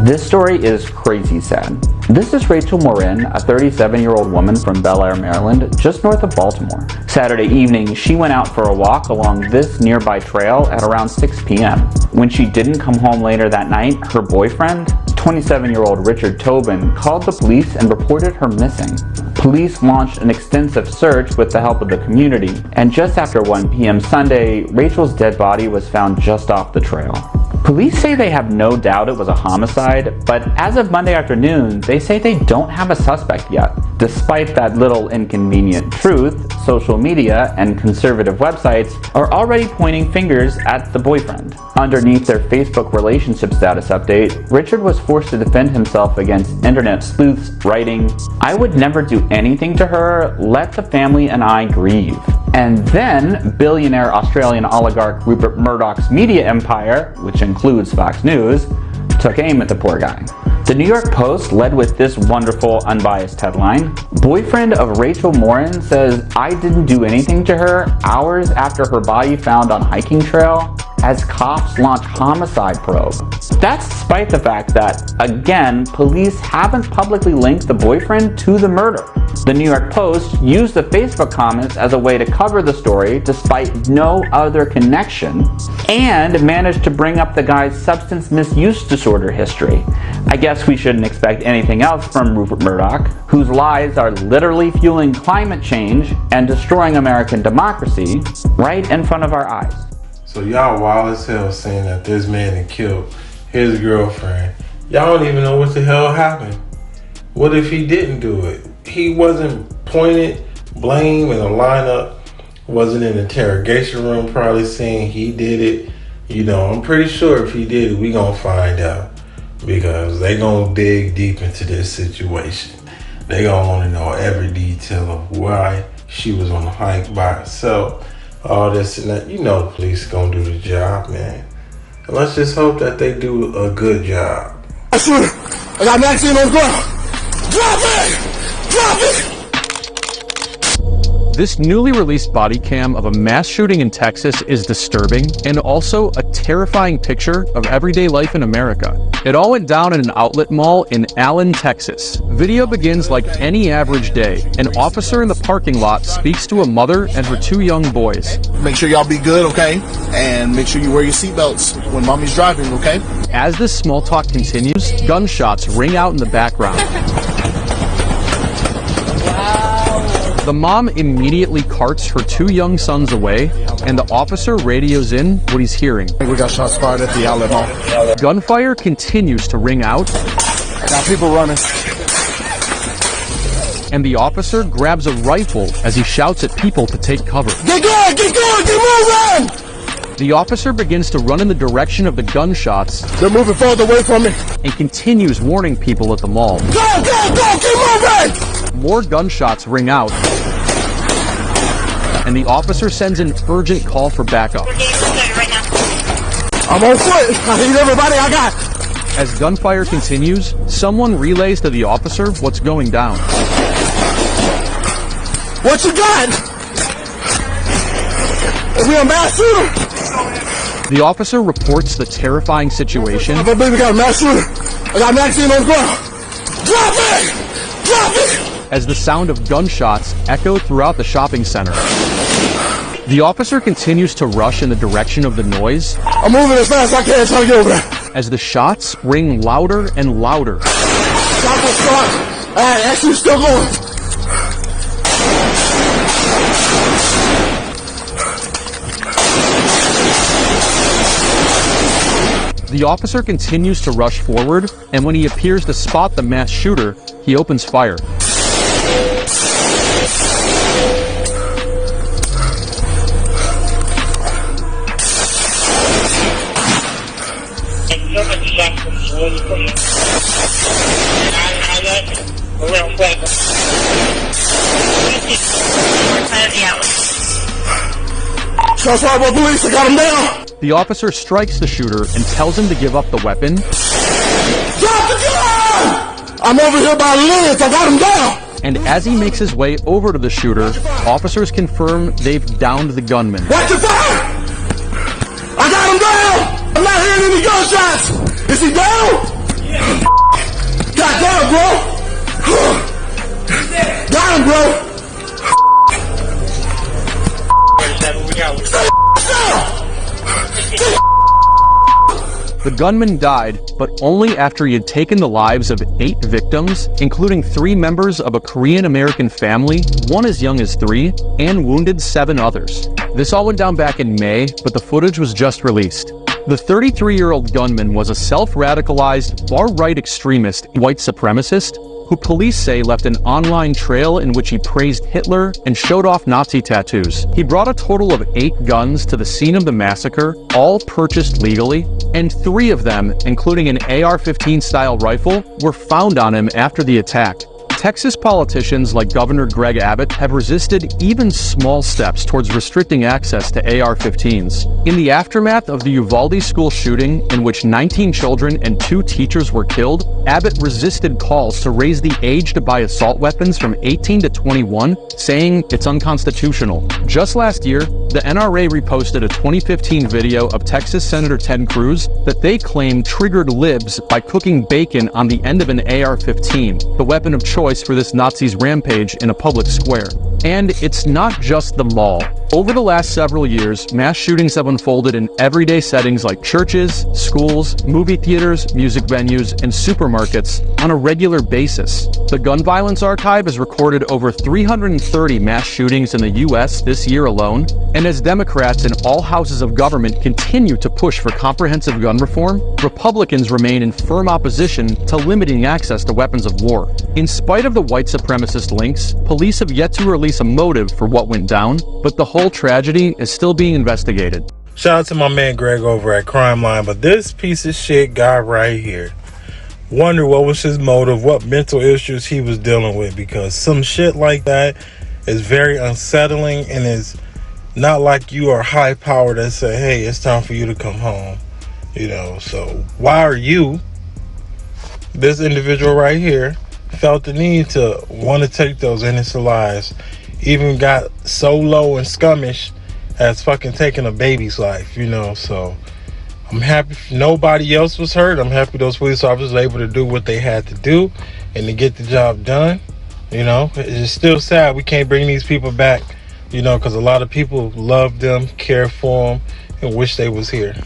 This story is crazy sad. This is Rachel Morin, a 37-year-old woman from Bel Air, Maryland, just north of Baltimore. Saturday evening, she went out for a walk along this nearby trail at around 6 p.m. When she didn't come home later that night, her boyfriend, 27-year-old Richard Tobin, called the police and reported her missing. Police launched an extensive search with the help of the community, and just after 1 p.m. Sunday, Rachel's dead body was found just off the trail. Police say they have no doubt it was a homicide, but as of Monday afternoon, they say they don't have a suspect yet. Despite that little inconvenient truth, social media and conservative websites are already pointing fingers at the boyfriend. Underneath their Facebook relationship status update, Richard was forced to defend himself against internet sleuths, writing, "I would never do anything to her, let the family and I grieve." And then, billionaire Australian oligarch Rupert Murdoch's media empire, which includes Fox News, took aim at the poor guy. The New York Post led with this wonderful, unbiased headline. Boyfriend of Rachel Morin says, "I didn't do anything to her," hours after her body found on hiking trail, as cops launch homicide probe. That's despite the fact that, again, police haven't publicly linked the boyfriend to the murder. The New York Post used the Facebook comments as a way to cover the story despite no other connection, and managed to bring up the guy's substance misuse disorder history. I guess we shouldn't expect anything else from Rupert Murdoch, whose lies are literally fueling climate change and destroying American democracy right in front of our eyes. So y'all wild as hell saying that this man had killed his girlfriend. Y'all don't even know what the hell happened. What if he didn't do it? He wasn't pointed, blame in a lineup, wasn't in the interrogation room probably saying he did it. You know, I'm pretty sure if he did it, we gonna find out, because they gonna dig deep into this situation. They gonna wanna know every detail of why she was on the hike by herself. All this and that. You know the police gonna do the job, man. And let's just hope that they do a good job. I got Maxine on the ground. Drop it! Drop it! This newly released body cam of a mass shooting in Texas is disturbing, and also a terrifying picture of everyday life in America. It all went down in an outlet mall in Allen, Texas. Video begins like any average day. An officer in the parking lot speaks to a mother and her 2 young boys. Make sure y'all be good, okay? And make sure you wear your seatbelts when mommy's driving, okay? As this small talk continues, gunshots ring out in the background. The mom immediately carts her 2 young sons away, and the officer radios in what he's hearing. We got shots fired at the outlet mall. Gunfire continues to ring out. Got people running. And the officer grabs a rifle as he shouts at people to take cover. Get going! Get going! Get moving! The officer begins to run in the direction of the gunshots. They're moving farther away from me. And continues warning people at the mall. Go! Go! Go! Keep moving! More gunshots ring out, and the officer sends an urgent call for backup. I'm on foot. I need everybody I got. As gunfire continues, someone relays to the officer what's going down. What you got? Are we a mass shooter? The officer reports the terrifying situation. I believe we got a mass shooter. I got Maxine on the ground. Drop it! Drop it! As the sound of gunshots echo throughout the shopping center. The officer continues to rush in the direction of the noise. I'm moving as fast as I can trying to get over there. As the shots ring louder and louder. Shot was shot. Actually still going. The officer continues to rush forward, and when he appears to spot the mass shooter, he opens fire. Shots fired by police. I got him down. The officer strikes the shooter and tells him to give up the weapon. Drop the gun! I'm over here by Liz. I got him down. And as he makes his way over to the shooter, officers confirm they've downed the gunman. Watch the fire! I got him down! I'm not hearing any gunshots! Is he down? gunman died, but only after he had taken the lives of 8 victims, including 3 members of a Korean-American family, one as young as 3, and wounded 7 others. This all went down back in May, but the footage was just released. The 33-year-old gunman was a self-radicalized, far-right extremist, white supremacist, who police say left an online trail in which he praised Hitler and showed off Nazi tattoos. He brought a total of 8 guns to the scene of the massacre, all purchased legally, and 3 of them, including an AR-15 style rifle, were found on him after the attack. Texas politicians like Governor Greg Abbott have resisted even small steps towards restricting access to AR-15s. In the aftermath of the Uvalde school shooting, in which 19 children and 2 teachers were killed, Abbott resisted calls to raise the age to buy assault weapons from 18 to 21, saying it's unconstitutional. Just last year, the NRA reposted a 2015 video of Texas Senator Ted Cruz that they claim triggered libs by cooking bacon on the end of an AR-15, the weapon of choice for this Nazi's rampage in a public square. And it's not just the mall. Over the last several years, mass shootings have unfolded in everyday settings like churches, schools, movie theaters, music venues, and supermarkets on a regular basis. The Gun Violence Archive has recorded over 330 mass shootings in the U.S. this year alone, and as Democrats in all houses of government continue to push for comprehensive gun reform, Republicans remain in firm opposition to limiting access to weapons of war. In spite of the white supremacist links, police have yet to release a motive for what went down, but the whole tragedy is still being investigated. Shout out to my man Greg over at Crime Line, but this piece of shit guy right here, wonder what was his motive, what mental issues he was dealing with, because some shit like that is very unsettling, and is not like you are high powered and say, hey, it's time for you to come home, you know. So why are you, this individual right here, felt the need to want to take those innocent lives, even got so low and scummish as fucking taking a baby's life, you know. So I'm happy nobody else was hurt. I'm happy those police officers were able to do what they had to do and to get the job done. You know, it's still sad we can't bring these people back, you know, because a lot of people love them, care for them, and wish they was here.